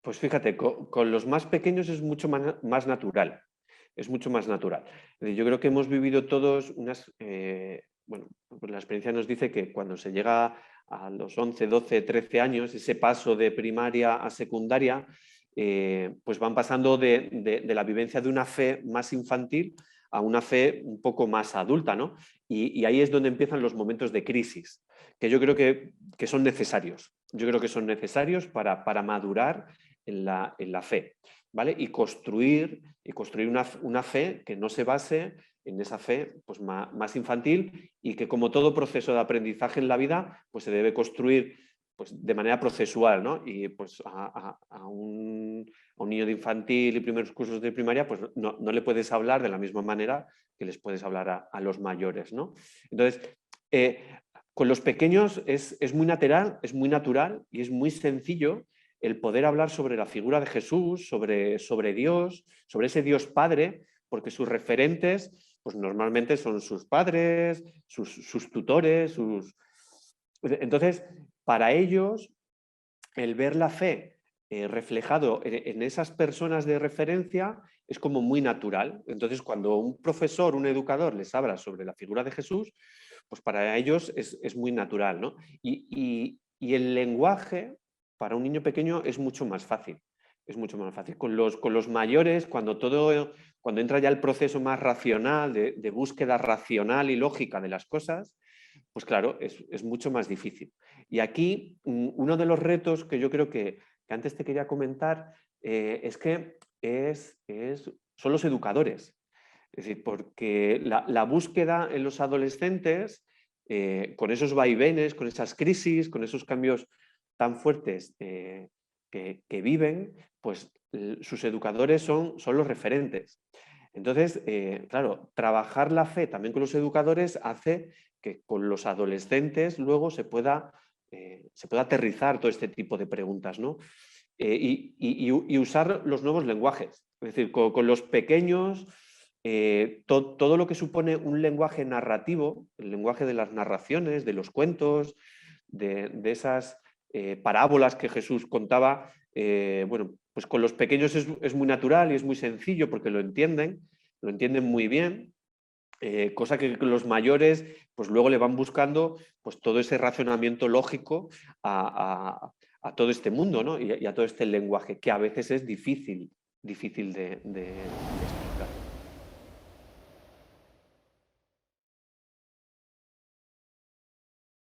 Pues fíjate, con los más pequeños es mucho más natural, es mucho más natural. Yo creo que hemos vivido todos bueno, pues la experiencia nos dice que cuando se llega a los 11, 12, 13 años, ese paso de primaria a secundaria, pues van pasando de la vivencia de una fe más infantil a una fe un poco más adulta, ¿no? Y ahí es donde empiezan los momentos de crisis, que yo creo que son necesarios. Yo creo que son necesarios para madurar en la fe, ¿vale? Y construir una fe que no se base en esa fe pues, más infantil y que, como todo proceso de aprendizaje en la vida, pues se debe construir pues, de manera procesual, ¿no? Y pues a un niño de infantil y primeros cursos de primaria, pues no le puedes hablar de la misma manera que les puedes hablar a los mayores, ¿no? Entonces, eh, con los pequeños es muy natural y es muy sencillo el poder hablar sobre la figura de Jesús, sobre Dios, sobre ese Dios Padre, porque sus referentes pues normalmente son sus padres, sus tutores, Entonces, para ellos, el ver la fe reflejado en esas personas de referencia es como muy natural. Entonces, cuando un profesor, un educador les habla sobre la figura de Jesús, pues para ellos es muy natural, ¿no? Y el lenguaje para un niño pequeño es mucho más fácil. Es mucho más fácil. Con los mayores, cuando entra ya el proceso más racional, de búsqueda racional y lógica de las cosas, pues claro, es mucho más difícil. Y aquí uno de los retos que yo creo que antes te quería comentar es que son los educadores. Es decir, porque la búsqueda en los adolescentes, con esos vaivenes, con esas crisis, con esos cambios tan fuertes que viven, pues sus educadores son los referentes. Entonces, claro, trabajar la fe también con los educadores hace que con los adolescentes luego se pueda aterrizar todo este tipo de preguntas, ¿no? Y usar los nuevos lenguajes. Es decir, con los pequeños, todo lo que supone un lenguaje narrativo, el lenguaje de las narraciones, de los cuentos, de esas parábolas que Jesús contaba, bueno, pues con los pequeños es muy natural y es muy sencillo porque lo entienden muy bien. Cosa que los mayores pues luego le van buscando pues todo ese racionamiento lógico a todo este mundo, ¿no? Y a todo este lenguaje que a veces es difícil de explicar.